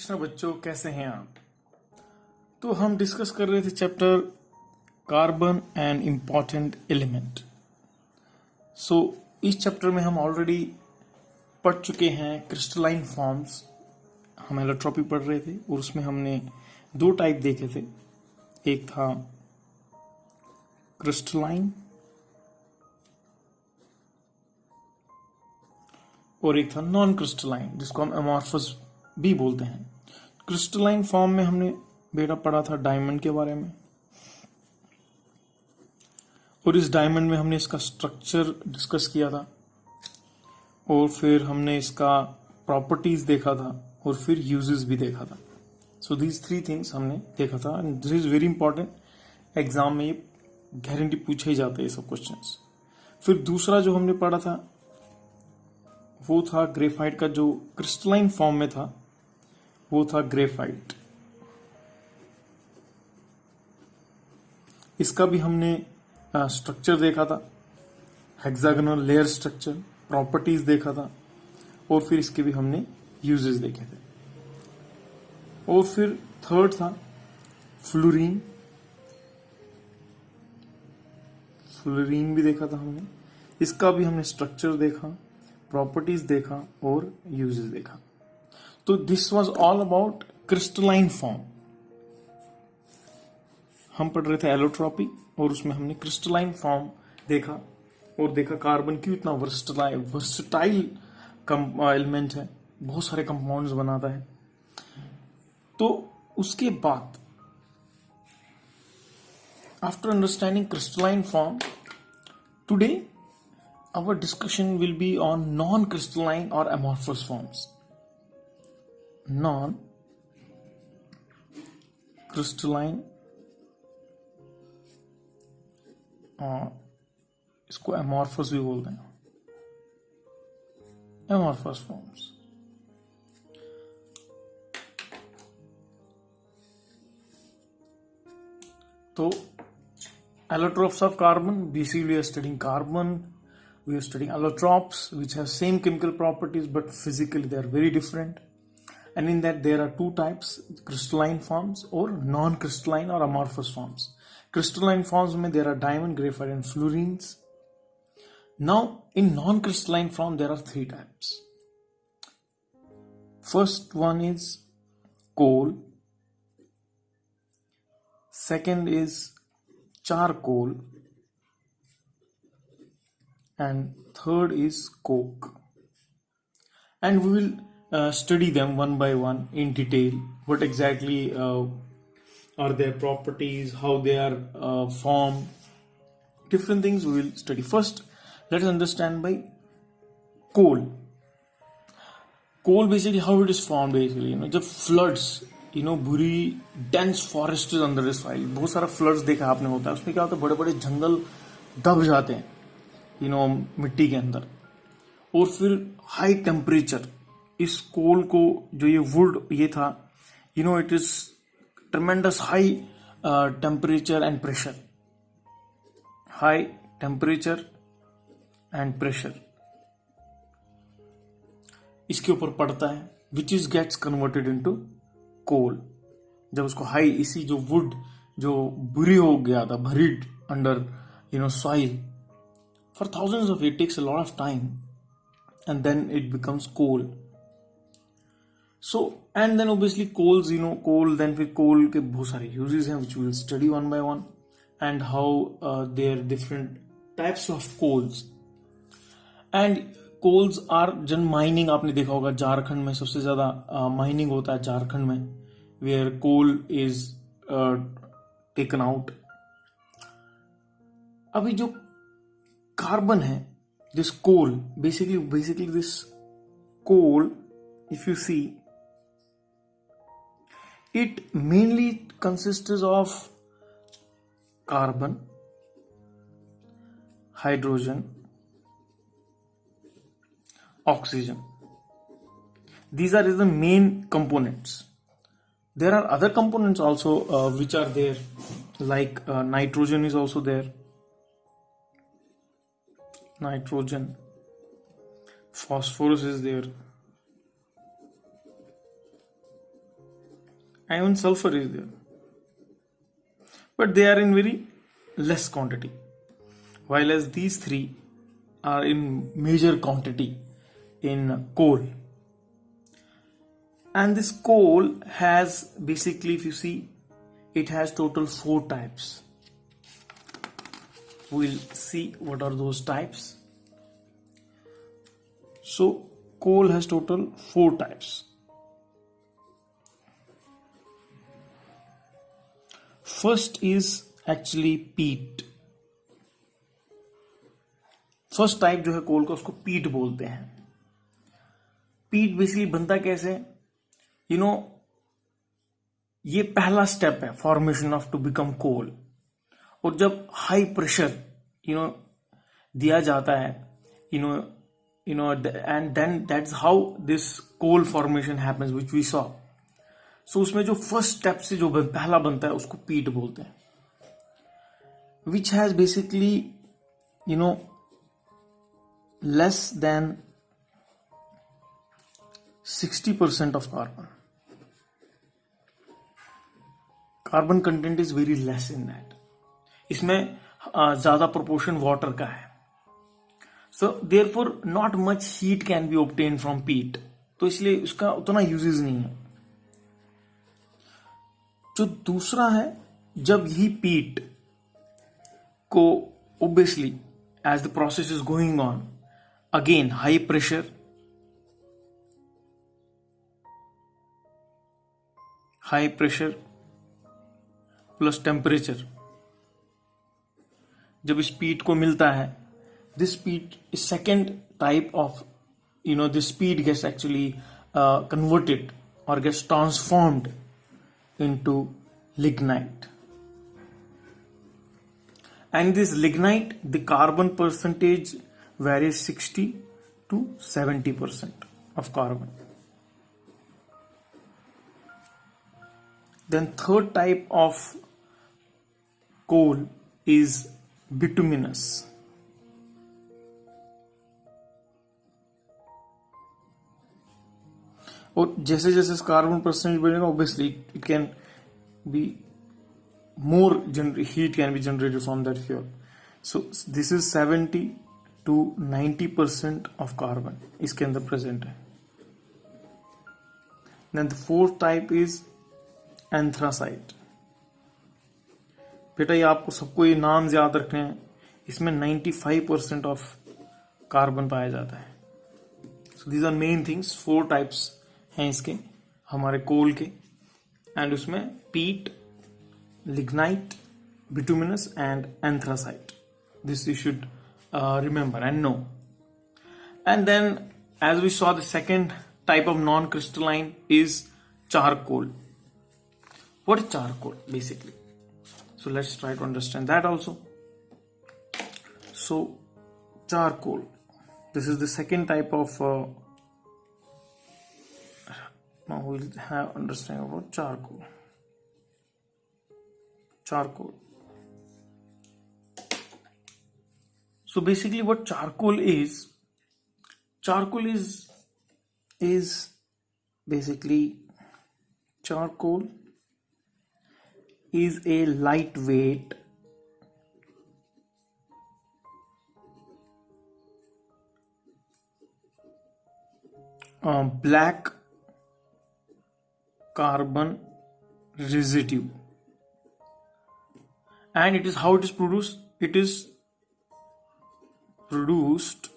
कृष्ण बच्चों, कैसे हैं आप। तो हम डिस्कस कर रहे थे chapter carbon and important element. So इस चैप्टर में हम ऑलरेडी पढ़ चुके हैं क्रिस्टलाइन फॉर्म्स। हम एलोट्रॉपी पढ़ रहे थे और उसमें हमने दो टाइप देखे थे। एक था क्रिस्टलाइन और एक था नॉन क्रिस्टलाइन, जिसको हम एमॉर्फस भी बोलते हैं। क्रिस्टलाइन फॉर्म में हमने बेटा पढ़ा था डायमंड के बारे में, और इस डायमंड में हमने इसका स्ट्रक्चर डिस्कस किया था और फिर हमने इसका प्रॉपर्टीज देखा था और फिर यूजेस भी देखा था। सो दीज थ्री थिंग्स हमने देखा था and this is very important. Exam में ये गारंटी पूछे ही जाते हैं सब क्वेश्चंस। फिर दूसरा जो हमने पढ़ा था वो था ग्रेफाइट का, जो क्रिस्टलाइन फॉर्म में था वो था ग्रेफाइट। इसका भी हमने स्ट्रक्चर देखा था, हेक्सागोनल लेयर स्ट्रक्चर, प्रॉपर्टीज देखा था और फिर इसके भी हमने यूजेस देखे थे। और फिर थर्ड था फ्लोरीन। फ्लोरीन भी देखा था हमने, इसका भी हमने स्ट्रक्चर देखा, प्रॉपर्टीज देखा और यूजेस देखा। तो this was all about crystalline form. हम पढ़ रहे थे एलोट्रॉपी और उसमें हमने क्रिस्टलाइन फॉर्म देखा और देखा कार्बन क्यों इतना वर्सटाइल एलिमेंट है, बहुत सारे कंपाउंड्स बनाता है। तो उसके बाद after understanding crystalline form, today our discussion will be on non-crystalline or amorphous forms. Non-crystalline और इसको amorphous भी बोलते हैं, amorphous forms। तो allotropes of carbon, basically we are studying carbon. We are studying allotropes, which have same chemical properties, but physically they are very different. And in that there are two types, crystalline forms or non-crystalline or amorphous forms. Crystalline forms mein there are diamond, graphite and fluorines. Now in non-crystalline form there are three types. First one is coal. Second is charcoal. And third is coke. And we will study them one by one in detail. What exactly are their properties, how they are formed, different things we will study. First, let us understand by coal. Coal basically how it is formed basically, जब floods, बुरी dense forest is under the soil, बहुत सारा floods देखा आपने होता है, उसमें क्या होता है, बड़े बड़े जंगल दब जाते हैं मिट्टी के अंदर, और फिर हाई टेम्परेचर इस कोल को, जो ये वुड ये था, it is tremendous high temperature and pressure, high temperature and pressure इसके ऊपर पड़ता है, which is gets converted into coal. जब उसको हाई, इसी जो वुड जो बुरी हो गया था, buried under soil for thousands of years, it takes a lot of time and then it becomes coal. So and then obviously coals, coal, then फिर coal के बहुत सारे uses हैं which we will study one by one, and how there are different types of coals. And coals are जन mining आपने देखा होगा, झारखंड में सबसे ज्यादा mining होता है झारखंड में, where coal is taken out. अभी जो कार्बन है, this coal, basically this coal, if you see, it mainly consists of carbon, hydrogen, oxygen. These are the main components. There are other components also which are there, like nitrogen is also there. Nitrogen, phosphorus is there, and even sulfur is there, but they are in very less quantity, while as these three are in major quantity in coal. And this coal has basically, if you see, it has total 4 types. We'll see what are those types. So coal has total 4 types. First is actually peat. First type जो है कोल का, उसको पीट बोलते हैं. पीट basically बनता कैसे, ये पहला स्टेप है फॉर्मेशन ऑफ टू बिकम कोल. और जब हाई प्रेशर दिया जाता है, and then that's how this coal formation happens, which we saw. So उसमें जो फर्स्ट स्टेप से जो पहला बनता है उसको पीट बोलते हैं, which has basically less than 60% of carbon. Carbon content is very less in that. इसमें ज्यादा proportion water का है. So therefore not much heat can be obtained from peat. तो इसलिए उसका उतना यूजेस नहीं है. जो दूसरा है, जब ही पीट को obviously as the process is going on, again high pressure, plus temperature, जब इस पीट को मिलता है, this peat is second type of, this peat gets actually converted or gets transformed into lignite. And this lignite, the carbon percentage varies 60 to 70% of carbon. Then third type of coal is bituminous. और जैसे जैसे carbon percentage बढ़ेगा, obviously it can be more heat can be generated from that fuel. So this is 70 to 90% of carbon इसके अंदर present है. Then the fourth type is anthracite. बेटा ये आपको सबको ये नाम याद रखने हैं. इसमें 95% of carbon पाया जाता है. So these are main things. 4 types हैं इसके, हमारे कोल के. एंड उसमें पीट, lignite, bituminous and anthracite. This you should remember and know. And then as we saw, the second type of non-crystalline is charcoal. What is charcoal basically? So let's try to understand that also. So charcoal, this is the second type of now we'll have understanding about charcoal. So basically what charcoal is basically, charcoal is a lightweight black carbon residue. And it is how it is produced. It is produced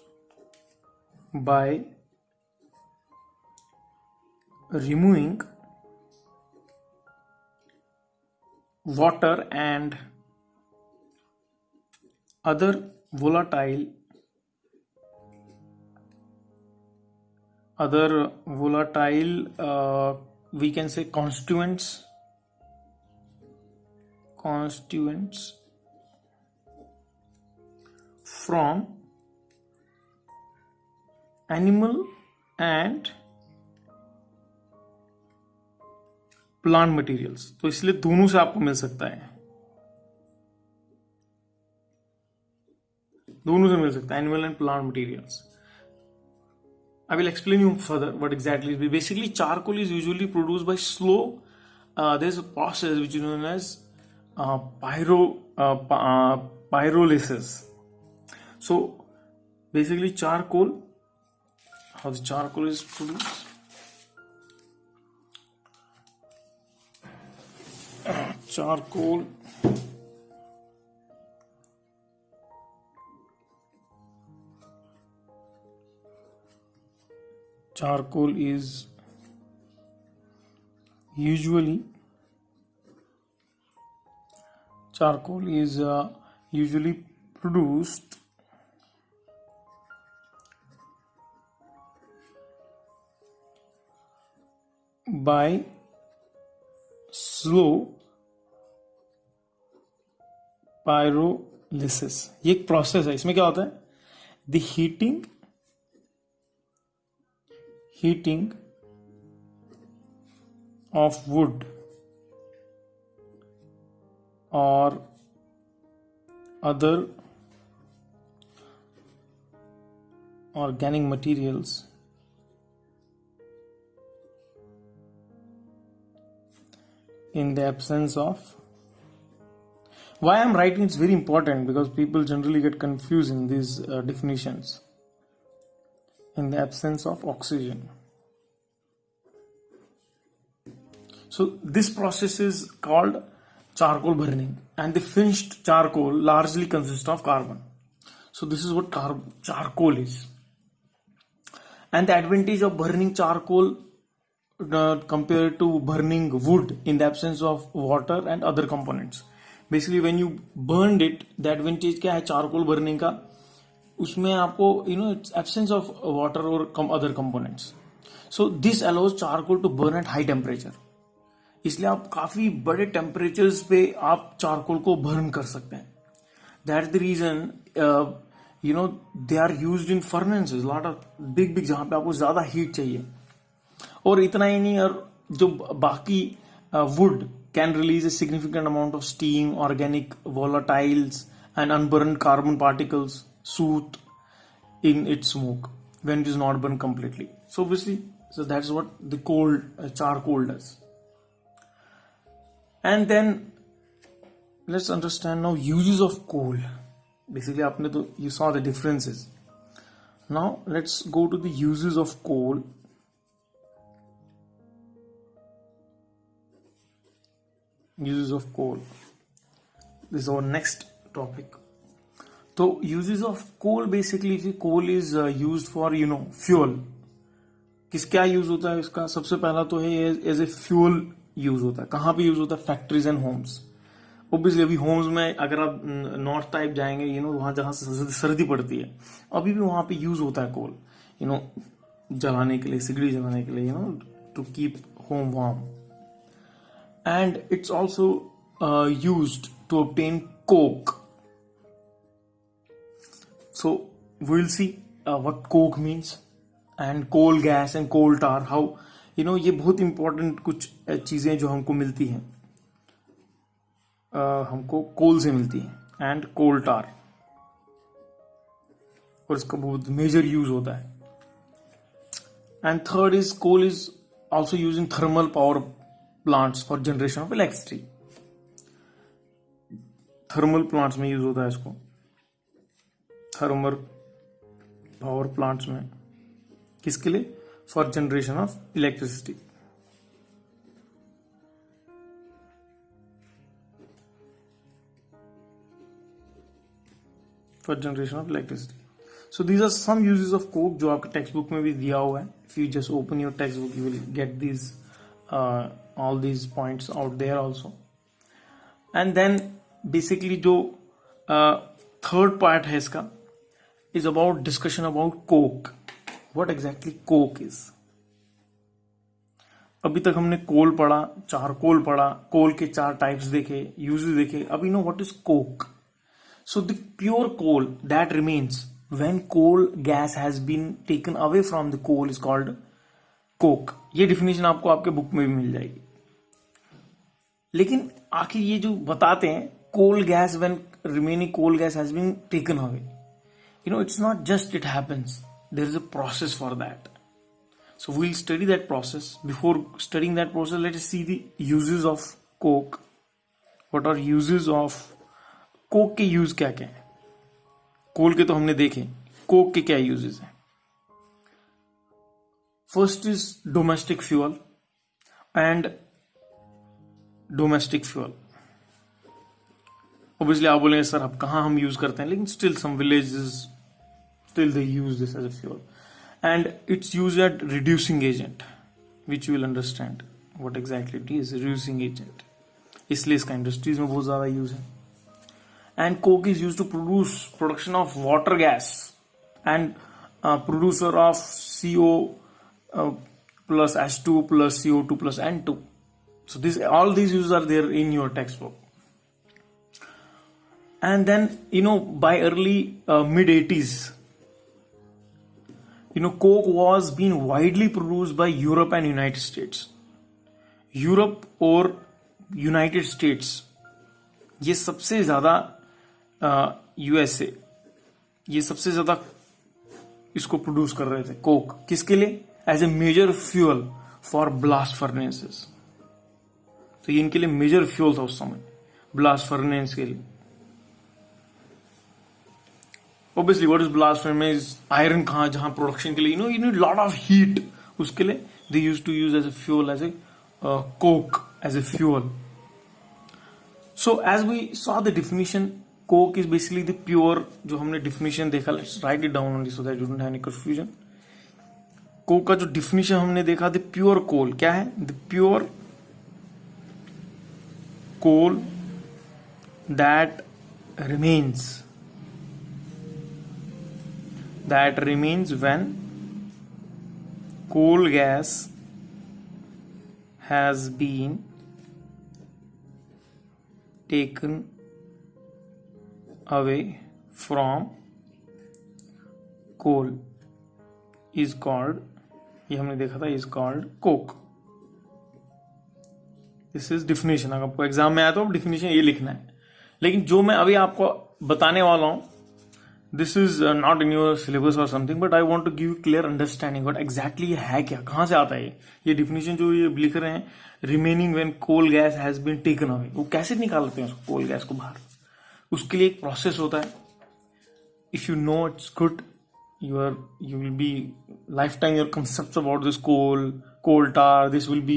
by removing water and other volatile we can say constituents from animal and plant materials. तो इसलिए दोनों से आपको मिल सकता है, animal and plant materials. I will explain you further what exactly is. Basically, charcoal is usually produced by slow there's a process which is known as pyrolysis. So basically charcoal, how the charcoal is produced. Charcoal is usually produced by slow pyrolysis. ये एक process है. इसमें क्या होता है? The heating of wood or other organic materials in the absence of. Why I'm writing it's very important, because people generally get confused in these definitions. In the absence of oxygen. So this process is called charcoal burning, and the finished charcoal largely consists of carbon. So this is what charcoal is. And the advantage of burning charcoal compared to burning wood in the absence of water and other components. Basically when you burned it, the advantage क्या है charcoal burning का? उसमें आपको it's absence of water or other components. So this allows charcoal to burn at high temperature. इसलिए आप काफी बड़े temperatures पे आप चारकोल को बर्न कर सकते हैं. That's the reason they are used in furnaces, lot of big जहां पे आपको ज्यादा हीट चाहिए. और इतना ही नहीं, और जो बाकी wood can release a significant amount of steam, organic volatiles and unburnt carbon particles soothe in its smoke when it is not burned completely. So obviously, that's what the charcoal does. And then let's understand now uses of coal. Basically you saw the differences. Now let's go to the uses of coal. Uses of coal. This is our next topic. So uses of coal, basically coal is used for fuel. क्या use होता है इसका? सबसे पहला तो है as a fuel use होता है. कहाँ पे यूज होता है? Factories and homes. ओब्वियसली अभी होम्स में अगर आप नॉर्थ टाइप जाएंगे वहां जहां सर्दी पड़ती है, अभी भी वहां पे यूज होता है कोल, जलाने के लिए, सिगड़ी जलाने के लिए, to keep home warm. And it's also used to obtain coke. So we'll see what coke means, and coal gas and coal tar, how ये बहुत इंपॉर्टेंट कुछ चीजें जो हमको मिलती हैं, हमको कोल से मिलती हैं, एंड कोल टार, और इसका बहुत मेजर यूज होता है. And third is coal is also use in thermal power plants for generation of electricity. Thermal plants में यूज होता है इसको, थर्मल पावर प्लांट्स में. किसके लिए? For generation of electricity. For generation of electricity. So these are some uses of coke जो आपके text book में भी दिया हुआ है. If you just open your text book you will get these all these points out there also. And then basically जो third part है इसका is about discussion about coke. What exactly coke is? अभी तक हमने कोल पढ़ा, charcoal पढ़ा, कोल के 4 types देखे, यूजेस देखे. अब know what is coke. So the pure coal that remains when coal gas has been taken away from the coal is called coke. ये डिफिनेशन आपको आपके बुक में भी मिल जाएगी. लेकिन आखिर ये जो बताते हैं coal gas when remaining coal gas has been taken away, it's not just it happens. There is a process for that. So we'll study that process. Before studying that process, let us see the uses of coke. What are uses of coke? के use क्या क्या है? कोल के तो हमने देखे, Coke के क्या यूजेस हैं? First is domestic fuel and domestic fuel. Obviously आप बोलेंगे सर अब कहाँ हम यूज करते हैं, लेकिन still some villages still they use this as a fuel and it's use at reducing agent, which you will understand what exactly it is. Reducing agent, इसलिए इसका इंडस्ट्रीज में बहुत ज्यादा यूज है. And coke is use to production of water gas and producer of CO plus H2 plus CO2 plus N2. So all these uses are there in your textbook. And then by early mid 80s, coke was being widely produced by Europe and United States. Europe और United States, ये सबसे ज्यादा USA, ये सबसे ज्यादा इसको produce कर रहे थे कोक. किसके लिए? As a major fuel for blast furnaces. तो ये इनके लिए मेजर फ्यूल था उस समय, ब्लास्ट फर्नेस के लिए. Obviously what is blast furnace? Iron कहां, जहां प्रोडक्शन के लिए you need lot of heat, उसके लिए they use to use as a fuel, as a coke as a fuel. So as we saw the definition, coke is basically the pure, जो हमने definition देखा, let's write it down on so that you don't have any confusion. Coke का जो definition हमने देखा, the pure coal. क्या है? The pure coal that remains when coal gas has been taken away from coal is called, ये हमने देखा था, is called coke. This is definition. अगर आपको एग्जाम में आया तो डिफिनेशन ये लिखना है. लेकिन जो मैं अभी आपको बताने वाला हूं, this is not in your syllabus और something, but I want to give clear understanding what exactly ये है, क्या, कहां से आता है ये डिफिनेशन जो ये लिख रहे हैं. Remaining when coal gas has been taken away, वो कैसे निकालते हैं उसको, कोल गैस को बाहर? उसके लिए एक प्रोसेस होता है. If you know it's good, you will be lifetime your concepts about this coal tar, this will be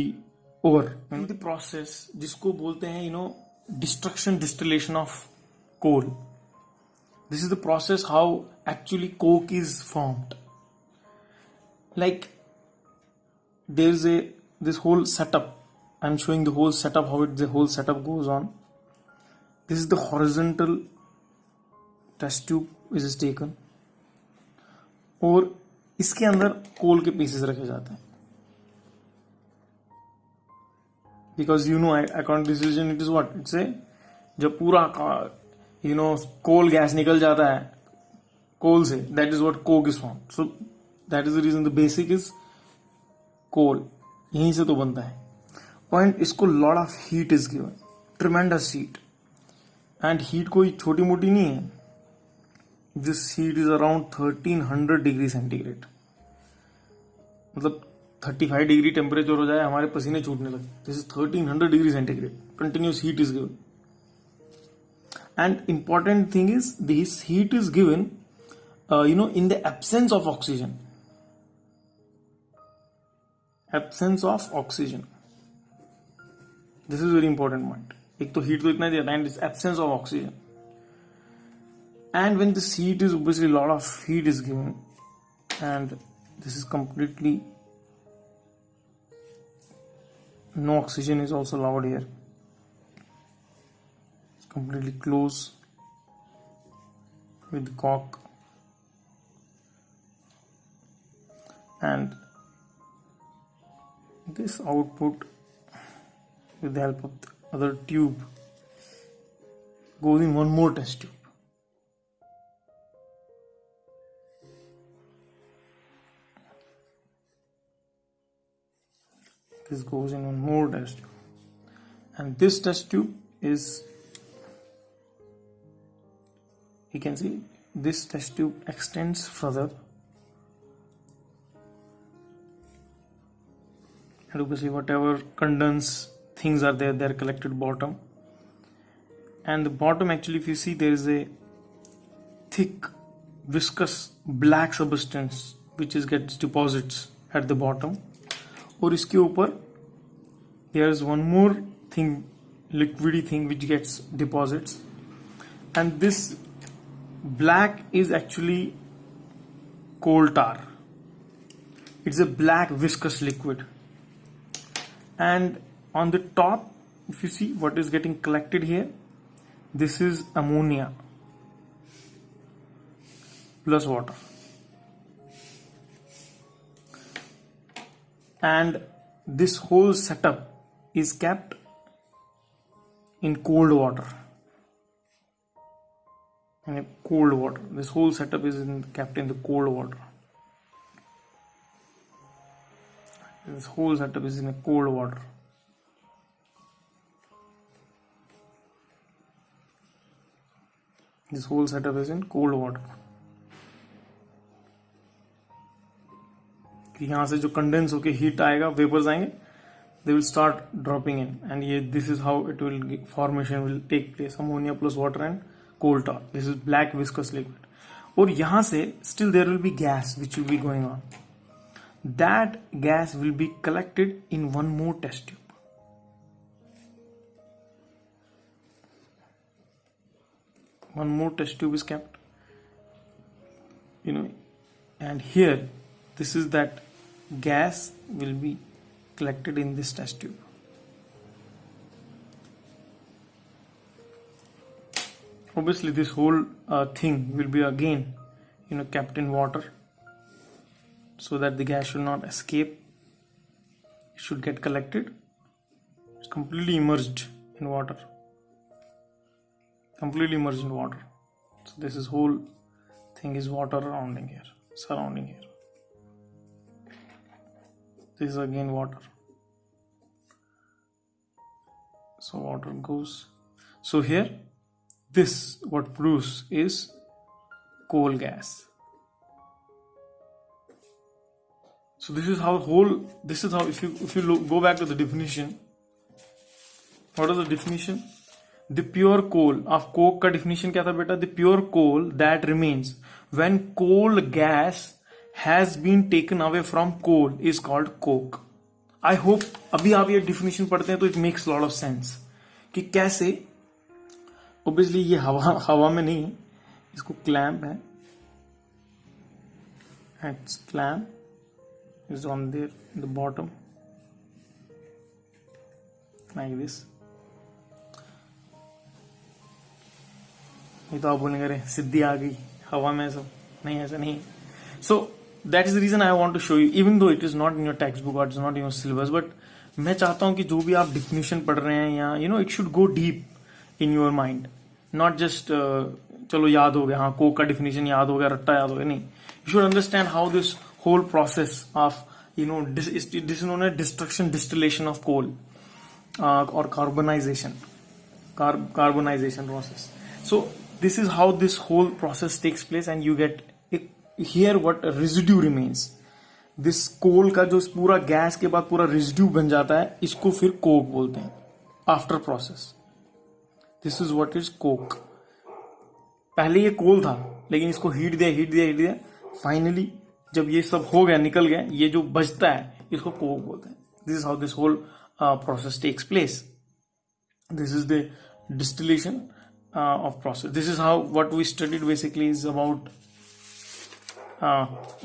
over. The process जिसको बोलते हैं destruction distillation of coal. This is the process how actually coke is formed. Like there's this whole setup. I'm showing the whole setup, how the whole setup goes on. This is the horizontal test tube is taken, और इसके अंदर कोल के pieces रखे जाते हैं. Because according decision it is what, it's a, जब पूरा coal gas निकल जाता है कोल से, that is what coke is formed. So that is the reason the basic is coal, यहीं से तो बनता है. पॉइंट, इसको lot of heat is given, tremendous heat. And heat कोई छोटी मोटी नहीं है. This heat is around 1300 degree centigrade. मतलब 35 डिग्री टेम्परेचर हो जाए, हमारे पसीने छूटने लगे. This is 1300 degree centigrade. Continuous heat is given. And important thing is this heat is given in the absence of oxygen. Absence of oxygen. This is very important point. एक तो heat तो इतना दिया था, and it's absence of oxygen. And when this heat is, obviously a lot of heat is given, and this is completely, no oxygen is also allowed here. It's completely closed with the cork, and this output with the help of the other tube goes in one more test tube. This goes in one more test tube, and this test tube is, you can see this test tube extends further, and obviously whatever condensed things are there, they're collected bottom. And the bottom, actually, if you see, there is a thick viscous black substance which is gets deposits at the bottom. और इसके ऊपर there is one more thing, liquidy thing, which gets deposits, and this black is actually coal tar. It's a black viscous liquid, and on the top, if you see what is getting collected here, this is ammonia plus water, and this whole setup is kept in cold water. In cold water, this whole setup is kept in the cold water. This whole setup is in a cold water. This whole setup is in cold water. यहाँ से जो condense होके heat आएगा, vapours आएंगे, they will start dropping in, and this is how it will formation will take place. Ammonia plus water and coal tar. This is black viscous liquid. और यहाँ से still there will be gas which will be going on. That gas will be collected in one more test tube. One more test tube is kept, and here this is that gas will be collected in this test tube. Obviously this whole thing will be again kept in water, so that the gas should not escape. It should get collected. It's completely immersed in water. Completely immersed in water. So this is whole thing is water surrounding here. This is again water. So water goes. So here, this what produce is coal gas. So this is how if you go back to the definition, what is the definition? The pure coal of coke का definition क्या था बेटा? The pure coal that remains when coal gas has been taken away from coal is called coke. I hope अभी आप ये definition पढ़ते हैं तो it makes a lot of sense कि कैसे obviously ये हवा में नहीं, इसको clamp है, and its clamp is on there in the bottom like this. ये तो आप बोलेंगे अरे सिद्धि आ गई हवा में, सब नहीं, ऐसा नहीं. So that is the reason I want to show you, even though it is not in your textbook or it is not in your syllabus, but मैं चाहता हूँ कि जो भी आप definition पढ़ रहे हैं या it should go deep in your mind, not just चलो याद हो गया, हाँ कोक का definition याद हो गया, रट्टा याद हो गया, नहीं. You should understand how this whole process of this is known as destruction distillation of coal or carbonization process. So this is how this whole process takes place, and you get here what residue remains. This coal का जो पूरा gas के बाद पूरा residue बन जाता है, इसको फिर coke बोलते हैं after process. This is what is coke. पहले ये coal था, लेकिन इसको हीट दिया, फाइनली जब ये सब हो गया, निकल गया, ये जो बचता है इसको coke बोलते हैं. This is how this whole process takes place. This is the distillation of process. This is how what we studied basically is about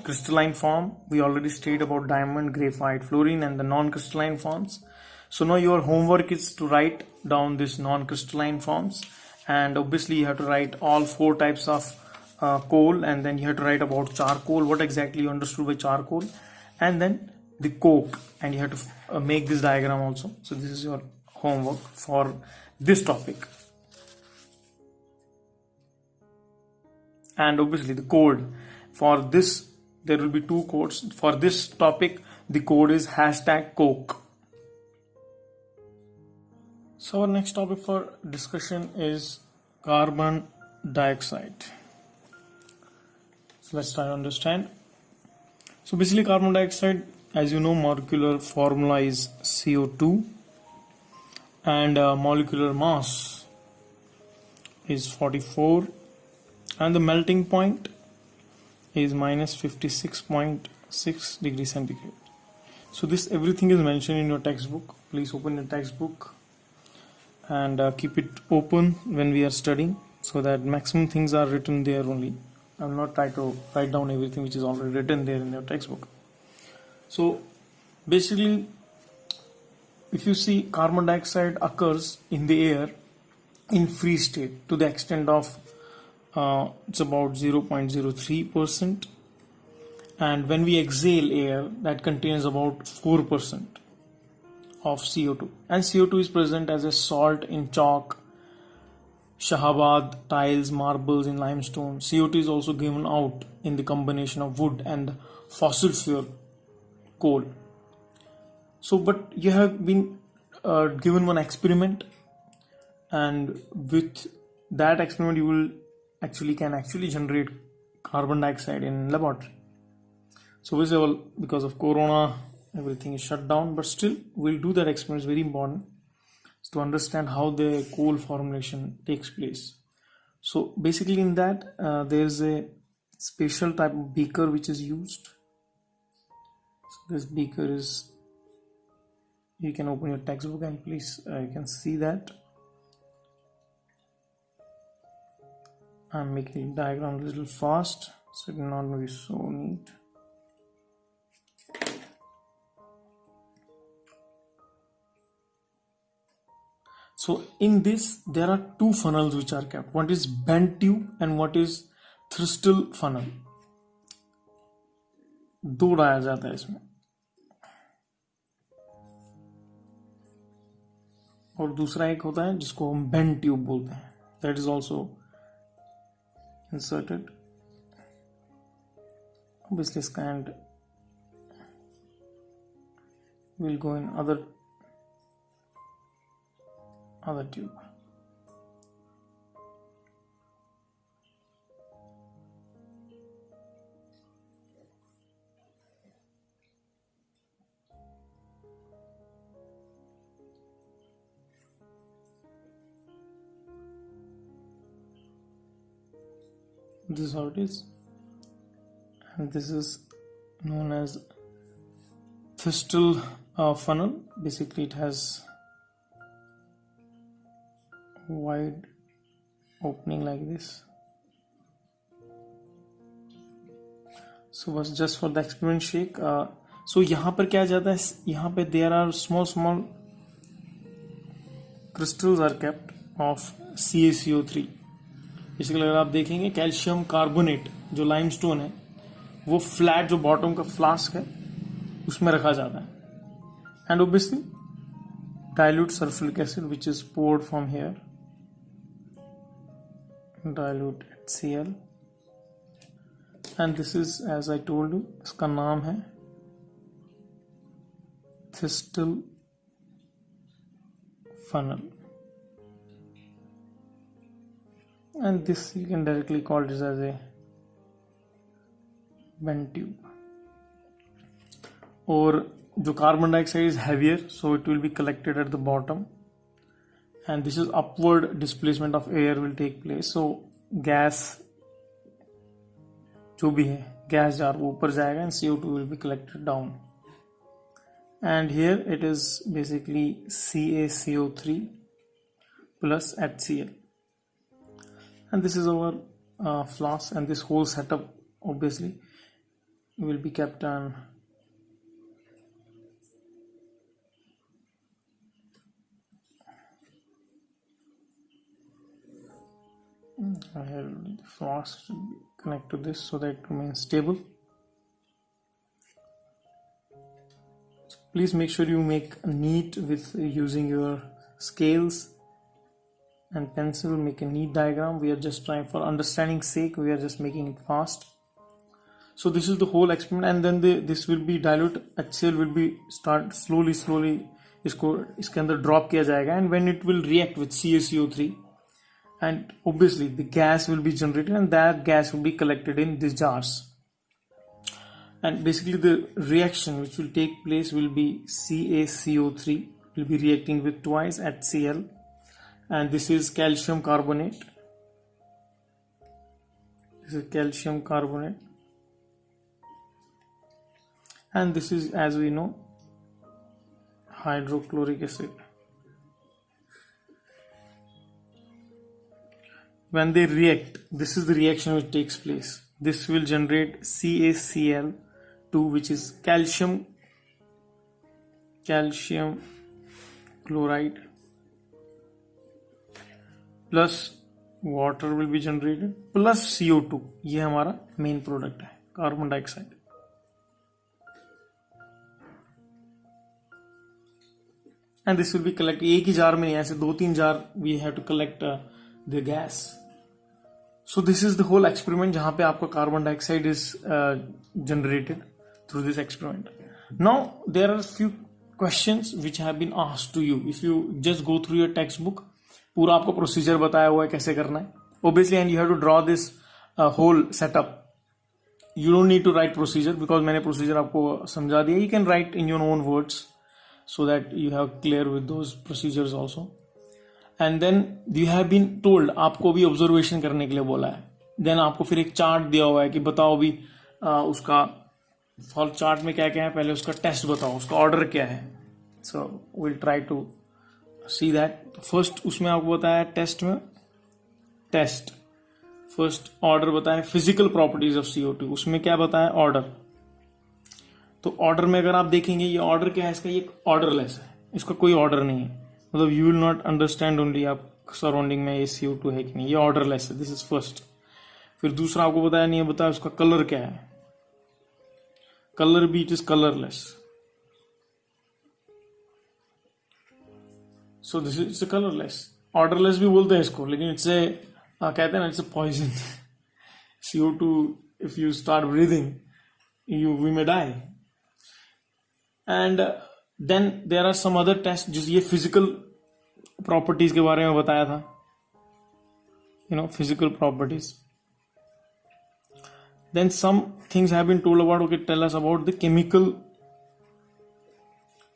crystalline form. We already studied about diamond, graphite, fluorine, and the non-crystalline forms. So now your homework is to write down this non-crystalline forms, and obviously you have to write all 4 types of coal, and then you have to write about charcoal, what exactly you understood by charcoal, and then the coke, and you have to make this diagram also. So this is your homework for this topic. And obviously the code for this, there will be 2 codes for this topic. The code is #coke. So our next topic for discussion is carbon dioxide. So let's try to understand. So basically carbon dioxide as you know, molecular formula is CO2, and molecular mass is 44, and the melting point is minus 56.6 degrees centigrade. So this everything is mentioned in your textbook. Please open your textbook and keep it open when we are studying, so that maximum things are written there only. I will not try to write down everything which is already written there in your textbook. So basically, if you see, carbon dioxide occurs in the air in free state to the extent of it's about 0.03%, and when we exhale air, that contains about 4% of CO2, and CO2 is present as a salt in chalk, Shahabad tiles, marbles in limestone. CO2 is also given out in the combination of wood and fossil fuel, coal. So, but you have been given one experiment, and with that experiment, you will can actually generate carbon dioxide in laboratory. So, because of Corona, everything is shut down, but still, we'll do that experiment. It's very important to understand how the coal formulation takes place. So basically in that there's a special type of beaker which is used. So this beaker is, you can open your textbook and please you can see that. I'm making the diagram a little fast, so it will not be so neat. So in this there are two funnels which are kept. One is bent tube and what is Thristle funnel. दो dia जाता है इसमें, और दूसरा एक होता है जिसको हम बेंट ट्यूब बोलते हैं. That is also inserted. Obviously this kind will go in other tube. This is how it is, and this is known as Thristle funnel. Basically it has wide opening like this. So was just for the experiment sake. So यहाँ पर क्या जाता है, यहाँ पे there are small crystals are kept of CaCO3. Basically अगर आप देखेंगे कैल्शियम कार्बोनेट जो लाइमस्टोन है वो फ्लैट जो बॉटम का फ्लास्क है उसमें रखा जाता है, and obviously dilute sulfuric acid which is poured from here, dilute HCl, and this is, as I told you, इसका नाम है Thristle funnel, and this you can directly call this as a bent tube. और जो carbon dioxide is heavier, so it will be collected at the bottom, and this is upward displacement of air will take place. So gas जो भी है gas jar वो ऊपर जाएगा and CO2 will be collected down, and here it is basically CaCO3 plus HCl, and this is our flask, and this whole setup obviously will be kept on the flask should be connect to this so that it remains stable. So please make sure you make neat with using your scales and pencil. Make a neat diagram. We are just trying, for understanding sake, we are just making it fast. So this is the whole experiment, and then this will be dilute HCl will be start slowly इसके अंदर drop किया जाएगा, and when it will react with CaCO3, and obviously the gas will be generated, and that gas will be collected in these jars. And basically the reaction which will take place will be CaCO3 will be reacting with twice HCl, and this is calcium carbonate. This is calcium carbonate, and this is, as we know, hydrochloric acid. When they react, this is the reaction which takes place. This will generate CaCl2, which is calcium chloride, plus water will be generated, plus CO2. ये हमारा main product है, carbon dioxide. And this will be collected, एक ही jar में नहीं, ऐसे 2-3 jar we have to collect the gas. So this is the whole experiment जहाँ पे आपका carbon dioxide is generated through this experiment. Now there are few questions which have been asked to you. If you just go through your textbook, पूरा आपको procedure बताया हुआ है कैसे करना है. Obviously, and you have to draw this whole setup. You don't need to write procedure because मैंने procedure आपको समझा दिया. You can write in your own words so that you have clear with those procedures also. And then you have been told, आपको भी observation करने के लिए बोला है. Then आपको फिर एक चार्ट दिया हुआ है कि बताओ भी उसका फॉल चार्ट में क्या क्या है, पहले उसका टेस्ट बताओ, उसका ऑर्डर क्या है. So will try to see that. First उसमें आपको बताया टेस्ट में, टेस्ट फर्स्ट ऑर्डर बताया फिजिकल प्रॉपर्टीज ऑफ CO2. उसमें क्या बताया, ऑर्डर. तो ऑर्डर में अगर आप देखेंगे ये ऑर्डर क्या है इसका, ये ऑर्डरलेस है, इसका कोई ऑर्डर नहीं है. मतलब you will not understand only आप सराउंडिंग में ये CO2 है कि नहीं, ये ऑर्डरलेस है. This is first. फिर दूसरा आपको बताया नहीं है, बताया उसका कलर क्या है, कलर भी it is colourless. So this is colourless. Odourless भी बोलते हैं इसको, लेकिन इट्स ए कहते हैं ना, it's a poison. CO2 if you start breathing we may die. And then there are some other test, जिस ये फिजिकल प्रॉपर्टीज के बारे में बताया था, physical properties. Then some things have been told about, okay, tell us about the chemical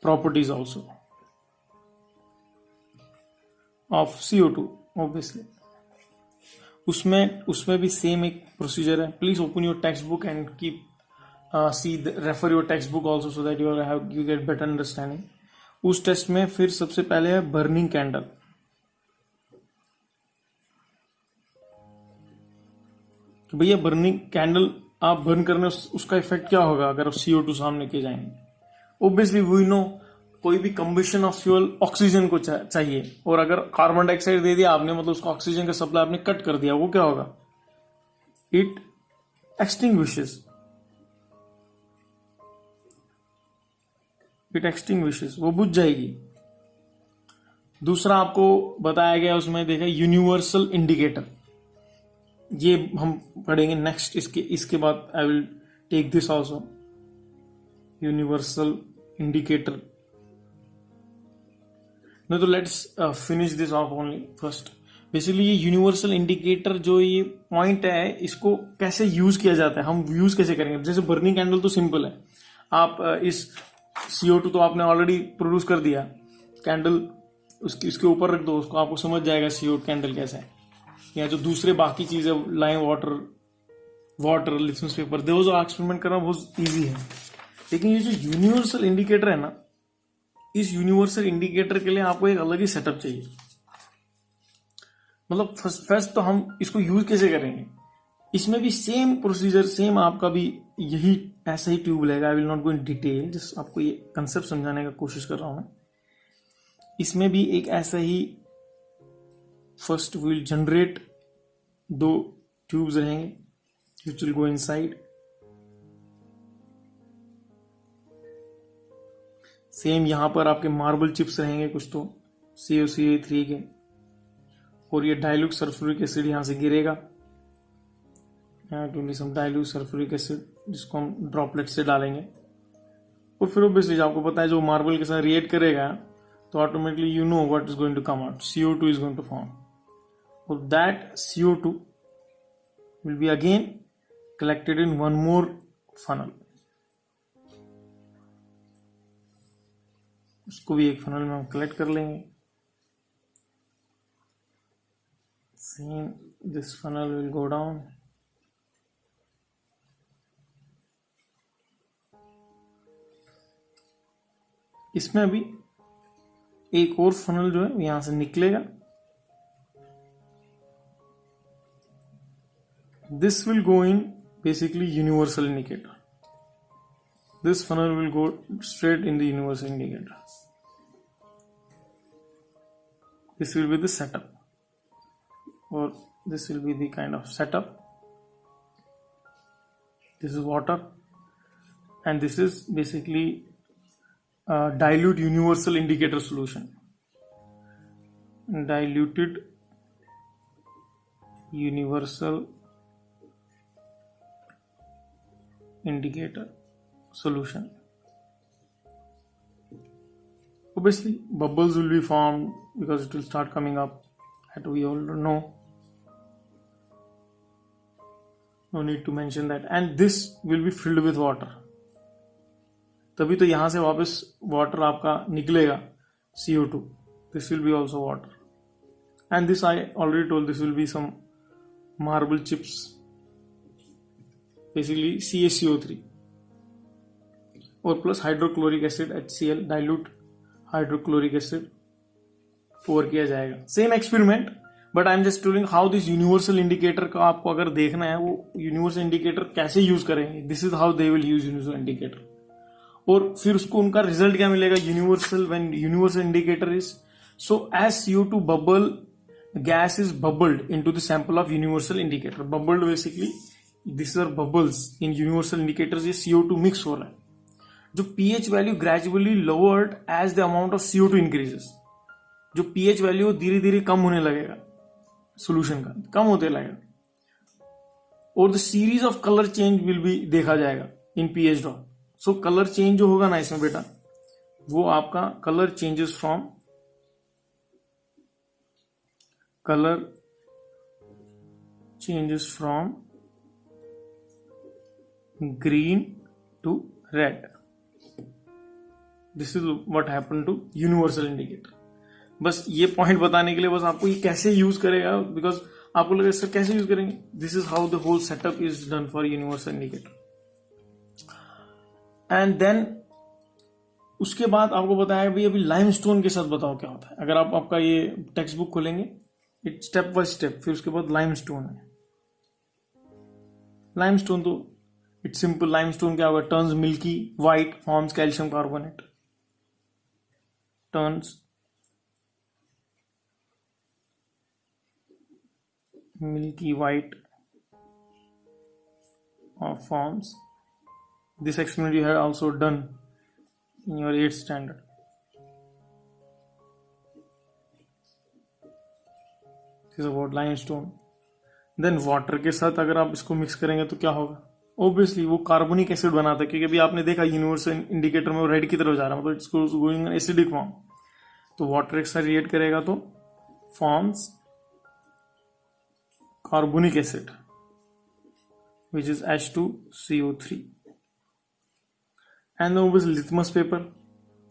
properties also of CO2. obviously उसमें भी same एक प्रोसीजर है. Please open your text book and keep refer your text book also so that you get better understanding. उस test में फिर सबसे पहले है बर्निंग कैंडल. तो भैया बर्निंग कैंडल आप बर्न करने उसका इफेक्ट क्या होगा अगर आप CO2 सामने के जाएंगे. ऑब्वियसली वी नो कोई भी कंबशन ऑफ फ्यूल ऑक्सीजन को चाहिए, और अगर कार्बन डाइऑक्साइड दे दिया आपने, मतलब उसका ऑक्सीजन का सप्लाई आपने कट कर दिया, वो क्या होगा, इट एक्सटिंग्विशेस. वो बुझ जाएगी. दूसरा आपको बताया गया उसमें देखा यूनिवर्सल इंडिकेटर. ये हम पढ़ेंगे नेक्स्ट, इसके बाद I will take this also, universal indicator. नहीं तो let's finish this off only first. Basically ये यूनिवर्सल इंडिकेटर जो ये पॉइंट है, इसको कैसे यूज किया जाता है, हम यूज कैसे करेंगे. जैसे बर्निंग कैंडल तो सिंपल है, आप इस CO2 तो आपने ऑलरेडी प्रोड्यूस कर दिया, कैंडल उसके ऊपर रख दो, उसको आपको समझ जाएगा CO2 कैंडल कैसा है. या जो दूसरे बाकी चीजें lime water litmus paper, those experiment करना बहुत इजी है. लेकिन ये जो यूनिवर्सल इंडिकेटर है ना, इस यूनिवर्सल इंडिकेटर के लिए आपको एक अलग ही सेटअप चाहिए. मतलब फर्स्ट तो हम इसको यूज कैसे करेंगे. इसमें भी सेम प्रोसीजर, सेम आपका भी यही ऐसा ही ट्यूब लगेगा. I will not go in detail, just आपको ये कंसेप्ट समझाने का कोशिश कर रहा हूं मैं. इसमें भी एक ऐसा ही फर्स्ट विल जनरेट 2 ट्यूब्स रहेंगे which will go inside. Same यहां पर आपके मार्बल चिप्स रहेंगे कुछ तो CaCO3 के, और ये डाइल्यूट सल्फ्यूरिक एसिड यहां से गिरेगा. सम डाइल्यूट सल्फ्यूरिक एसिड जिसको हम ड्रॉपलेट से डालेंगे, और फिर ऑब्वियसली आपको पता है जो मार्बल के साथ रिएक्ट करेगा तो automatically you know what is going to come out, CO2 is going to form. और that CO2 will be again collected in one more funnel. इसको भी एक फनल में हम कलेक्ट कर लेंगे. Same, this funnel will go down. इसमें अभी एक और फनल जो है यहां से निकलेगा. This will go in basically universal indicator. This funnel will go straight in the universal indicator. This will be the setup, or this will be the kind of setup. This is water, and this is basically a dilute universal indicator solution. Diluted universal indicator solution. Obviously bubbles will be formed because it will start coming up, that we all know. No need to mention that. And this will be filled with water. तभी तो यहां से वापस water आपका निकलेगा, CO2. This will be also water. And this I already told, this will be some marble chips, basically CaCO3 और plus hydrochloric acid HCl, dilute hydrochloric acid pour किया जाएगा. Same experiment, but I am just telling how this universal indicator का आपको अगर देखना है वो universal indicator कैसे यूज करेंगे. This is how they will use universal indicator. और फिर उसको उनका रिजल्ट क्या मिलेगा universal, when universal indicator is so as CO2 bubble gas is bubbled into the sample of universal indicator. Bubbled basically these are bubbles in universal indicators. ये CO2 mix हो रहा है. जो pH value gradually lowered as the amount of CO2 increases. जो pH value धीरे धीरे कम होने लगेगा, solution का कम होते लगेगा. और the series of color change will be देखा जाएगा in pH drop. So color change जो होगा ना इसमें बेटा, वो आपका color changes from green to red. This is what happened to universal indicator. बस ये पॉइंट बताने के लिए बस आपको ये कैसे यूज करेगा, बिकॉज आपको लगे सर कैसे यूज करेंगे. This is how the whole setup is done for universal indicator. And then उसके बाद आपको बताया भाई अभी लाइमस्टोन के साथ बताओ क्या होता है. अगर आप आपका ये टेक्स्ट बुक खोलेंगे, इट स्टेप बाय स्टेप, फिर उसके बाद लाइमस्टोन है. लाइमस्टोन तो इट्स सिंपल. लाइमस्टोन क्या होगा, turns milky white, forms calcium carbonate. Turns milky white or forms. This experiment you have also done in your 8th standard. This is about limestone. Then water के साथ अगर आप इसको mix करेंगे तो क्या होगा, ऑब्वियसली वो कार्बोनिक एसिड बनाता है, क्योंकि अभी आपने देखा यूनिवर्सल इंडिकेटर में वो रेड की तरफ जा रहा है, मतलब इट्स गोइंग एसिडिक फॉर्म. तो वाटर के साथ रिएक्ट करेगा तो forms carbonic acid which is H2CO3. And obviously litmus paper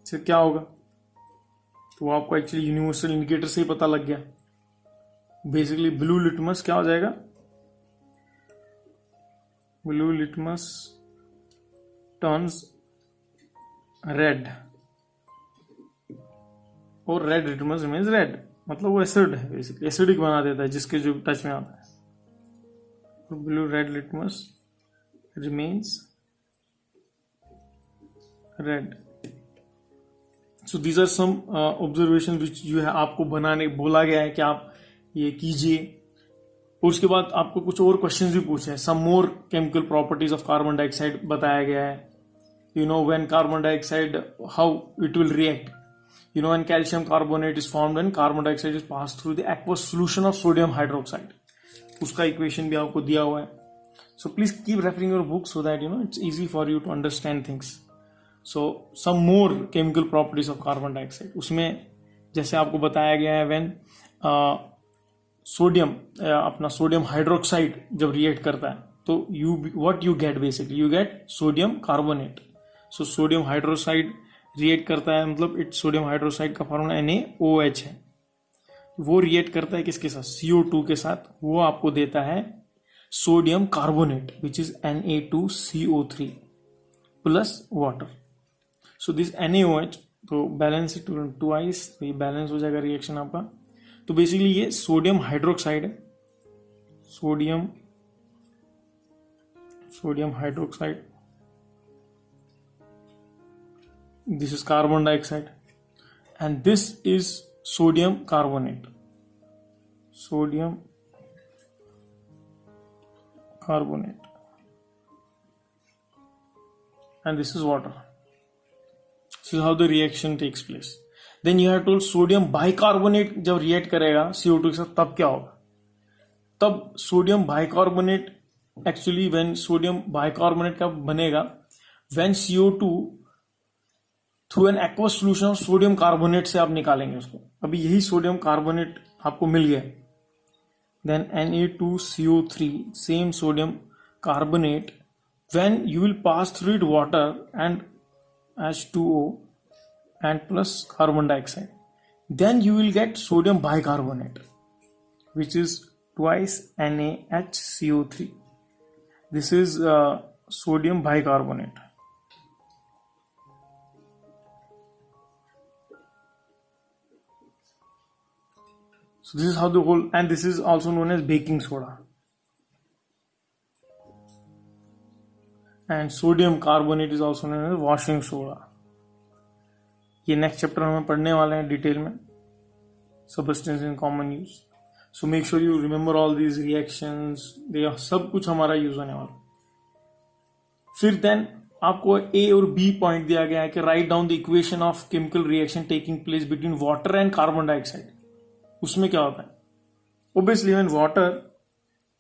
से क्या होगा, तो वो आपको एक्चुअली यूनिवर्सल इंडिकेटर से ही पता लग गया. बेसिकली ब्लू लिटमस क्या हो जाएगा, ब्लू लिटमस टर्न्स रेड, और रेड लिटमस मीन्स रेड, मतलब वो एसिड है, बेसिकली एसिडिक बना देता है जिसके जो टच में आता है. Blue red litmus remains red. So these are some observation which you है, आपको बनाने बोला गया है कि आप ये कीजिए. और उसके बाद आपको कुछ और क्वेश्चंस भी पूछे हैं. Some more chemical properties of carbon dioxide बताया गया है. You know when carbon dioxide how it will react. You know, when calcium carbonate is formed and carbon dioxide is passed through the aqueous solution of sodium hydroxide. उसका equation भी आपको दिया हुआ है. So please keep referring your book so that you know it's easy for you to understand things. So some more chemical properties of carbon dioxide. उसमें जैसे आपको बताया गया है when सोडियम अपना सोडियम हाइड्रोक्साइड जब रिएक्ट करता है तो what you get basically you get sodium carbonate. So sodium hydroxide react करता है, मतलब इट सोडियम हाइड्रोक्साइड का फॉर्मूला NaOH है, वो रिएक्ट करता है किसके साथ, CO2 के साथ, वो आपको देता है sodium carbonate which is Na2CO3 plus water. So this NaOH, तो बैलेंस ट्वाइस, तो ये बैलेंस हो जाएगा रिएक्शन आपका. तो बेसिकली ये सोडियम हाइड्रोक्साइड है, sodium hydroxide, this is carbon dioxide, and this is sodium carbonate, and this is water. This is how the reaction takes place. Then you have told sodium bicarbonate जब react करेगा CO2 के साथ तब क्या होगा, तब sodium bicarbonate, actually when sodium bicarbonate का बनेगा when CO2 through an aqueous solution of sodium carbonate से आप निकालेंगे उसको. अभी यही सोडियम कार्बोनेट आपको मिल गया, then Na2CO3 same sodium carbonate, when you will pass through it water and H2O and plus carbon dioxide, then you will get sodium bicarbonate which is twice NaHCO3. This is sodium bicarbonate. So this is how the whole, and this is also known as baking soda. And sodium carbonate is also known as washing soda. ये next chapter में पढ़ने वाले हैं detail में, substance in common use. So make sure you remember all these reactions, ये सब कुछ हमारा यूज होने वाला. फिर देन आपको A और B पॉइंट दिया गया है कि write down the equation of chemical reaction taking place between water and carbon dioxide. उसमें क्या होता है, obviously when water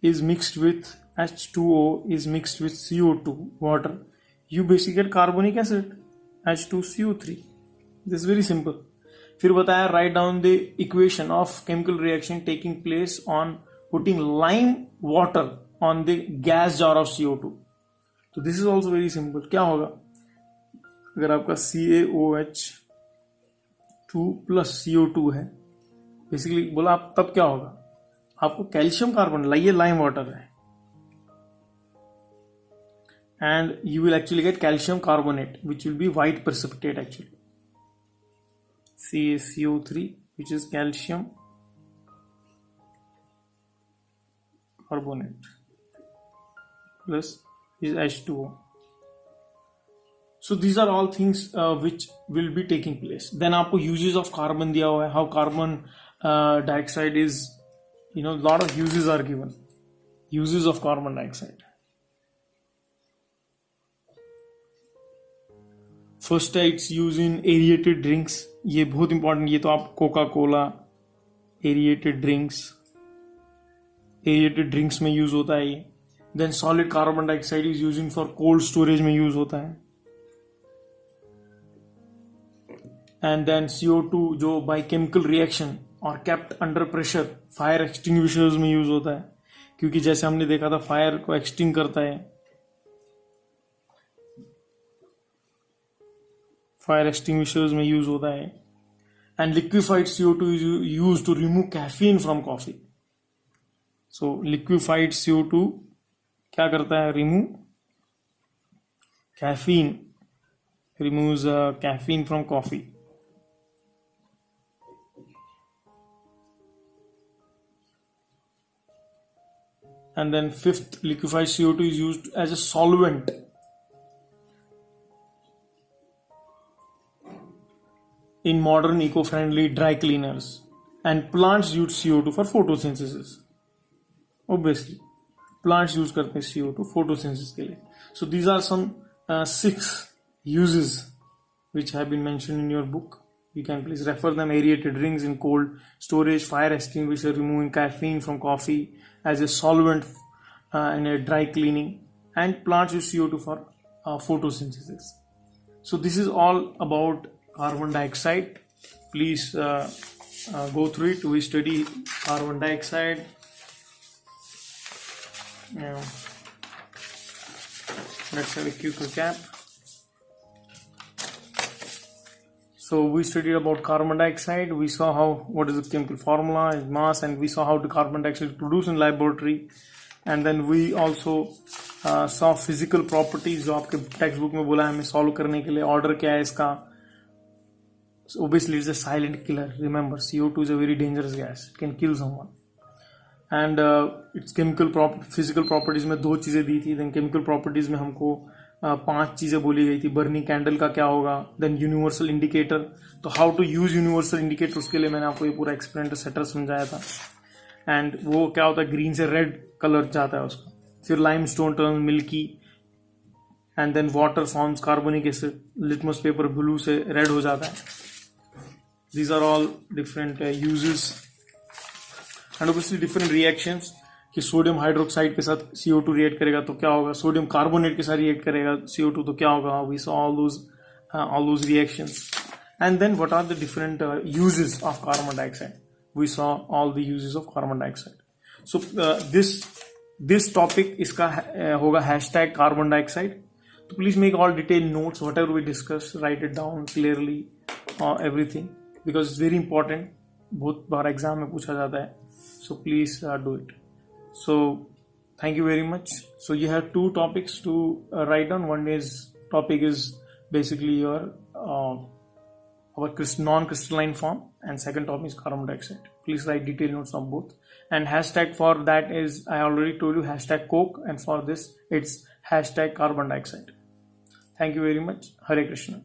is mixed with H2O is mixed with CO2 water, you basically get carbonic acid H2CO3. This is very simple. फिर बताया write down the equation of chemical reaction taking place on putting lime water on the gas jar of CO2. तो this is also very simple. क्या होगा अगर आपका CaOH2 plus CO2 है, basically बोला आप तब क्या होगा, आपको कैल्शियम कार्बन, लाइए लाइम वाटर है, and you will actually get calcium carbonate which will be white precipitate actually, CaCO3 which is calcium carbonate plus is H2O. So these are all things which will be taking place. Then आपको uses of carbon दिया हुआ है, how carbon dioxide is, lot of uses are given. Uses of carbon dioxide. First है its use in aerated drinks. ये बहुत important, ये तो आप कोका कोला, aerated drinks में use होता है ये. Then solid carbon dioxide is using for cold storage में use होता है. And then CO2 जो by chemical reaction और kept under pressure fire extinguishers में use होता है, क्योंकि जैसे हमने देखा था फायर को एक्सटिंग करता है, फायर एक्सटिंग्विशर्स में यूज होता है. And liquefied CO2 is used to remove caffeine from coffee. So liquefied CO2 क्या करता है, remove caffeine, removes caffeine from coffee. And then fifth, liquefied CO2 is used as a solvent in modern eco-friendly dry cleaners, and plants use CO2 for photosynthesis. Obviously plants use करते हैं CO2 photosynthesis के लिए. So these are some 6 uses which have been mentioned in your book. You can please refer them. Aerated drinks in cold storage, fire extinguisher, removing caffeine from coffee as a solvent in a dry cleaning, and plants use CO2 for photosynthesis. So this is all about carbon dioxide. Please go through it. We study carbon dioxide. Let's have a quick recap. So we studied about carbon dioxide. We saw what is the chemical formula, its mass, and we saw how the carbon dioxide is produced in laboratory. And then we also saw physical properties जो आपके text book में बोला है हमें solve करने के लिए. Order क्या है इसका? So obviously it's a silent killer. Remember, CO2 is a very dangerous gas. It can kill someone. And its physical properties में 2 चीजें दी थी. Then chemical properties में हमको 5 चीजें बोली गई थी. बर्निंग कैंडल का क्या होगा, देन यूनिवर्सल इंडिकेटर. तो how to use universal indicator, उसके लिए मैंने आपको ये पूरा एक्सपेरिमेंट सेटअप समझाया था. एंड वो क्या होता है, ग्रीन से रेड कलर जाता है उसका. फिर limestone turn milky, and then water forms carbonic acid. Litmus paper blue से रेड हो जाता है. These are all different uses and obviously different reactions. कि सोडियम हाइड्रोक्साइड के साथ CO2 रिएक्ट करेगा तो क्या होगा, सोडियम कार्बोनेट के साथ रिएक्ट करेगा CO2 तो क्या होगा. We saw all those reactions. And then what are the different uses of carbon dioxide. We saw all the uses of carbon dioxide. So this topic इसका होगा हैशटैग कार्बन डाइऑक्साइड. तो please make all detail notes whatever we discuss, write it down clearly everything, because it's very important. बहुत बार exam में पूछा जाता है. So please do it. So thank you very much. So you have 2 topics to write down. One topic is basically your our non-crystalline form, and second topic is carbon dioxide. Please write detailed notes on both. And hashtag for that is, I already told you, hashtag Coke, and for this it's hashtag carbon dioxide. Thank you very much. Hare Krishna.